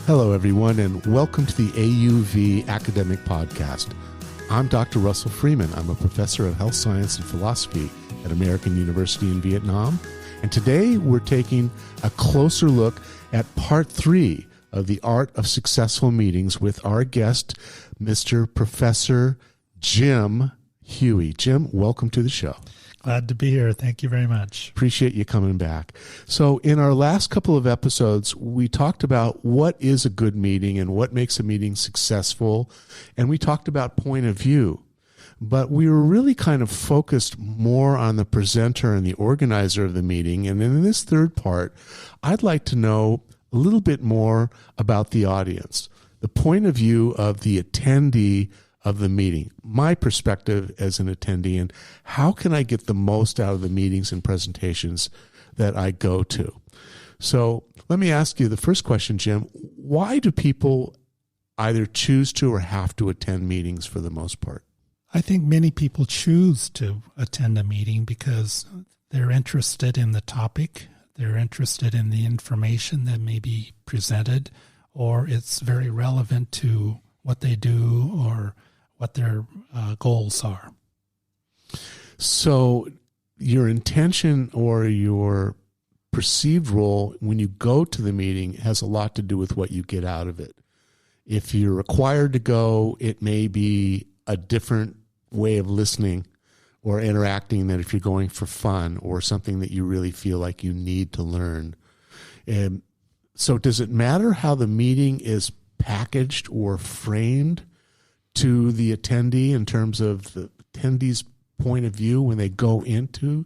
Hello, everyone, and welcome to the AUV Academic Podcast. I'm Dr. Russell Freeman. I'm a professor of health science and philosophy at American University in Vietnam. And today we're taking a closer look at part 3 of the Art of Successful Meetings with our guest, Mr. Professor Jim Huey. Jim, welcome to the show. Glad to be here. Thank you very much. Appreciate you coming back. So in our last couple of episodes, we talked about what is a good meeting and what makes a meeting successful. And we talked about point of view. But we were really kind of focused more on the presenter and the organizer of the meeting. And in this third part, I'd like to know a little bit more about the audience, the point of view of the attendee of the meeting, my perspective as an attendee, and how can I get the most out of the meetings and presentations that I go to. So let me ask you the first question, Jim. Why do people either choose to or have to attend meetings for the most part? I think many people choose to attend a meeting because they're interested in the topic, they're interested in the information that may be presented, or it's very relevant to what they do or what their goals are. So your intention or your perceived role when you go to the meeting has a lot to do with what you get out of it. If you're required to go, it may be a different way of listening or interacting than if you're going for fun or something that you really feel like you need to learn. And so does it matter how the meeting is packaged or framed to the attendee in terms of the attendee's point of view when they go into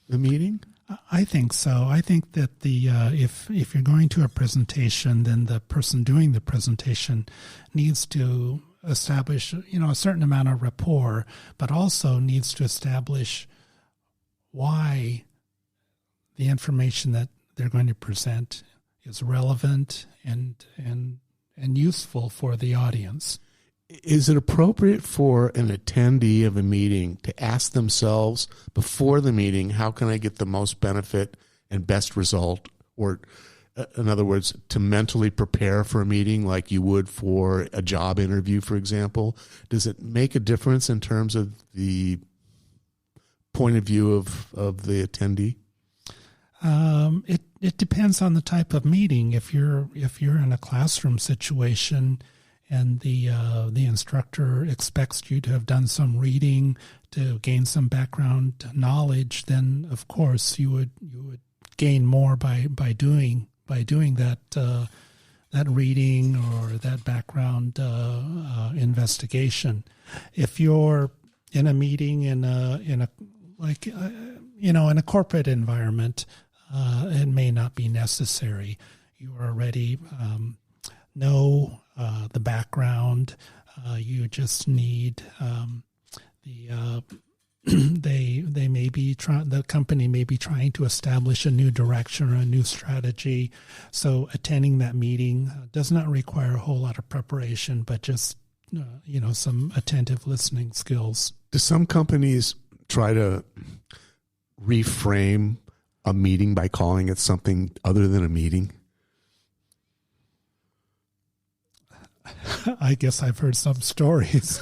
the meeting? I think so. I think that the if you're going to a presentation, then the person doing the presentation needs to establish, a certain amount of rapport, but also needs to establish why the information that they're going to present is relevant and useful for the audience. Is it appropriate for an attendee of a meeting to ask themselves before the meeting, how can I get the most benefit and best result? Or in other words, to mentally prepare for a meeting like you would for a job interview, for example? Does it make a difference in terms of the point of view of the attendee? It depends on the type of meeting. If you're in a classroom situation and the instructor expects you to have done some reading to gain some background knowledge, then of course you would gain more by doing that reading or that background investigation. If you're in a meeting in a corporate environment, it may not be necessary. You already know the background. You just need they may be the company may be trying to establish a new direction or a new strategy. So attending that meeting does not require a whole lot of preparation, but just some attentive listening skills. Do some companies try to reframe a meeting by calling it something other than a meeting? I guess I've heard some stories.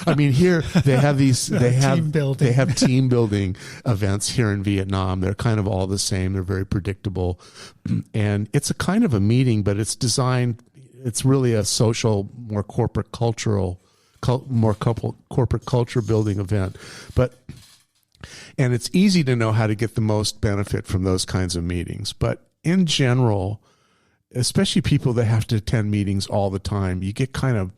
I mean, here they have they have team building events here in Vietnam. They're kind of all the same. They're very predictable, and it's a kind of a meeting, but it's designed. It's really a social, more corporate culture building event, and it's easy to know how to get the most benefit from those kinds of meetings. But in general, especially people that have to attend meetings all the time, you get kind of,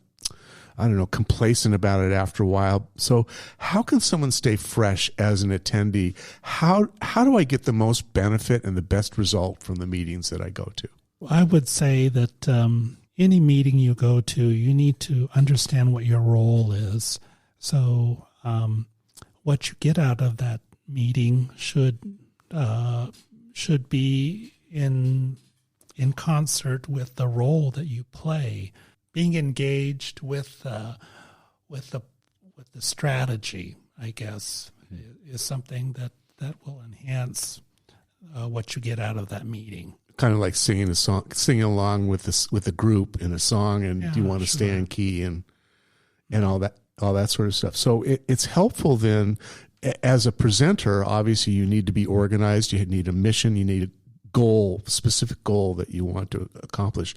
complacent about it after a while. So how can someone stay fresh as an attendee? How do I get the most benefit and the best result from the meetings that I go to? I would say that any meeting you go to, you need to understand what your role is. So what you get out of that meeting should be in concert with the role that you play. Being engaged with the strategy, I guess, is something that will enhance what you get out of that meeting. kind of like singing a song, singing along with the group in a song, and do you want to stay in key and all that sort of stuff. So it's helpful then as a presenter. Obviously, you need to be organized. You need a mission. You need a goal, specific goal that you want to accomplish.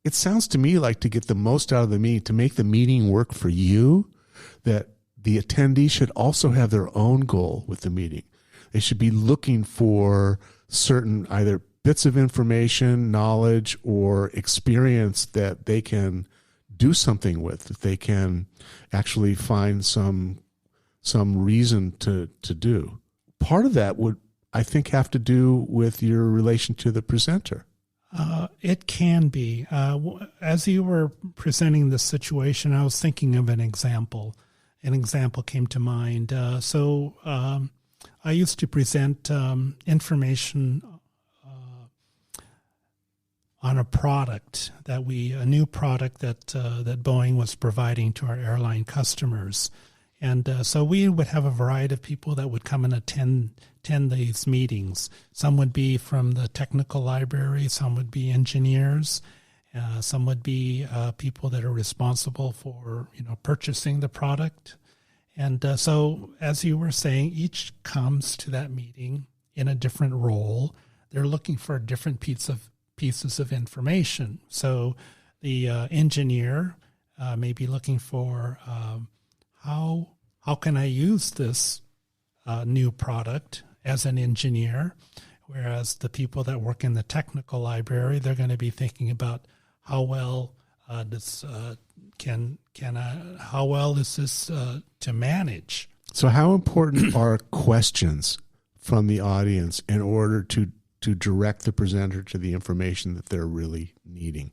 It sounds to me like to get the most out of the meeting, to make the meeting work for you, that the attendee should also have their own goal with the meeting. They should be looking for certain either bits of information, knowledge, or experience that they can do something with, that they can actually find some reason to do. Part of that would, I think, have to do with your relation to the presenter. It can be. As you were presenting this situation, I was thinking of an example. An example came to mind. I used to present information on a product a new product that Boeing was providing to our airline customers. And so we would have a variety of people that would come and attend these meetings. Some would be from the technical library, some would be engineers, some would be people that are responsible for purchasing the product. And so, as you were saying, each comes to that meeting in a different role. They're looking for different pieces of information. So the engineer may be looking for how can I use this new product as an engineer, whereas the people that work in the technical library, they're going to be thinking about how well how well is this to manage. So how important are questions from the audience in order to direct the presenter to the information that they're really needing?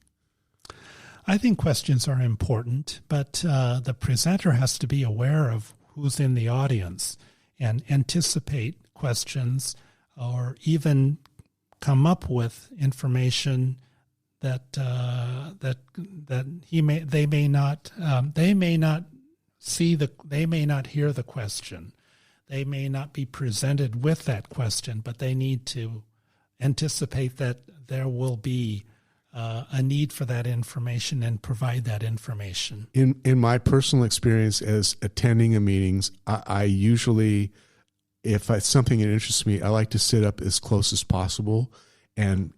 I think questions are important, but the presenter has to be aware of who's in the audience and anticipate questions, or even come up with information that they may not hear the question. They may not be presented with that question, but they need to anticipate that there will be a need for that information and provide that information. In my personal experience as attending a meetings, I usually, if it's something that interests me, I like to sit up as close as possible, and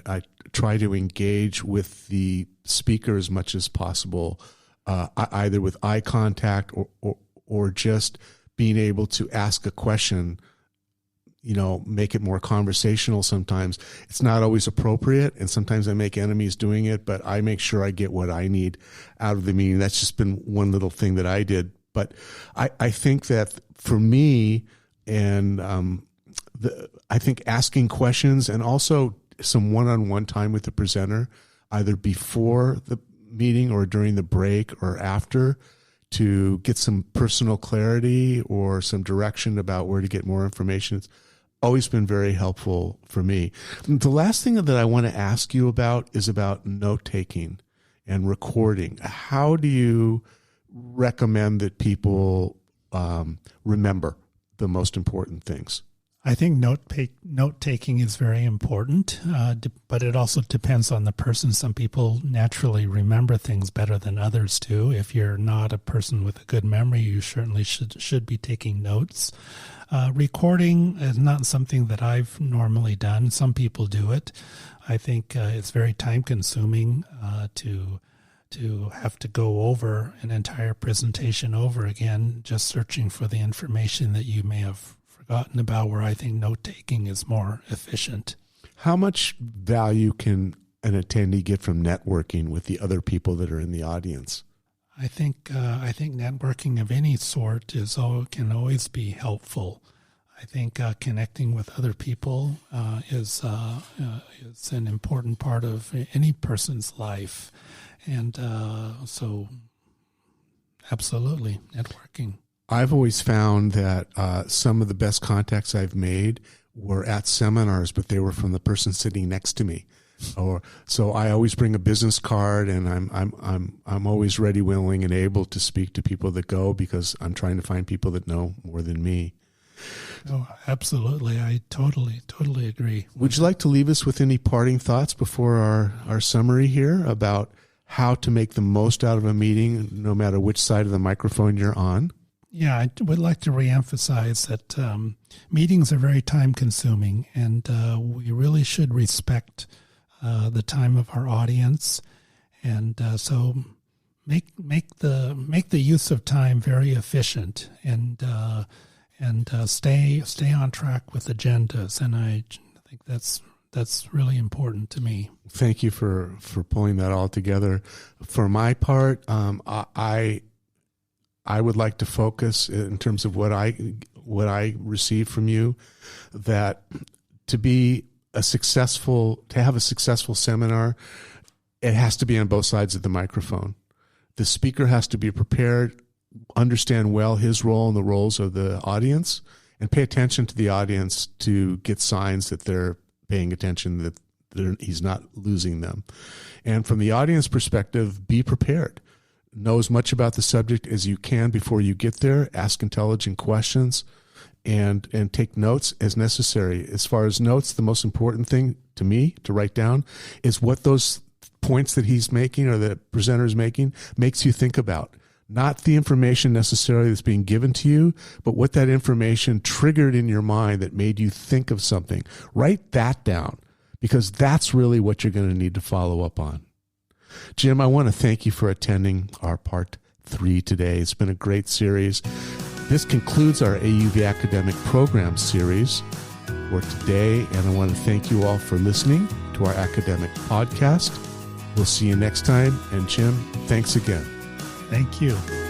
I try to engage with the speaker as much as possible, either with eye contact or just being able to ask a question, make it more conversational sometimes. It's not always appropriate, and sometimes I make enemies doing it, but I make sure I get what I need out of the meeting. That's just been one little thing that I did. But I think that for me, and I think asking questions and also some one-on-one time with the presenter, either before the meeting or during the break or after, to get some personal clarity or some direction about where to get more information. It's always been very helpful for me. The last thing that I want to ask you about is about note-taking and recording. How do you recommend that people remember the most important things? I think note-taking is very important, but it also depends on the person. Some people naturally remember things better than others do. If you're not a person with a good memory, you certainly should be taking notes. Recording is not something that I've normally done. Some people do it. I think it's very time-consuming to have to go over an entire presentation over again, just searching for the information that you may have forgotten about, where I think note-taking is more efficient. How much value can an attendee get from networking with the other people that are in the audience? I think networking of any sort can always be helpful. I think connecting with other people is an important part of any person's life, and so absolutely networking. I've always found that some of the best contacts I've made were at seminars, but they were from the person sitting next to me. So I always bring a business card, and I'm always ready, willing, and able to speak to people that go, because I'm trying to find people that know more than me. Oh, absolutely. I totally agree. Would you like to leave us with any parting thoughts before our summary here about how to make the most out of a meeting, no matter which side of the microphone you're on? Yeah, I would like to reemphasize that meetings are very time-consuming, and we really should respect the time of our audience, and so make the use of time very efficient, and stay on track with agendas. And I think that's really important to me. Thank you for pulling that all together. For my part, I would like to focus in terms of what I receive from you, that to have a successful seminar, it has to be on both sides of the microphone. The speaker has to be prepared, understand well his role and the roles of the audience, and pay attention to the audience to get signs that they're paying attention, that he's not losing them. And from the audience perspective, be prepared. Know as much about the subject as you can before you get there. Ask intelligent questions and take notes as necessary. As far as notes, the most important thing to me to write down is what those points that he's making or the presenter is making makes you think about. Not the information necessarily that's being given to you, but what that information triggered in your mind that made you think of something. Write that down, because that's really what you're going to need to follow up on. Jim, I want to thank you for attending our part 3 today. It's been a great series. This concludes our AUV Academic Program series for today, and I want to thank you all for listening to our academic podcast. We'll see you next time, and Jim, thanks again. Thank you.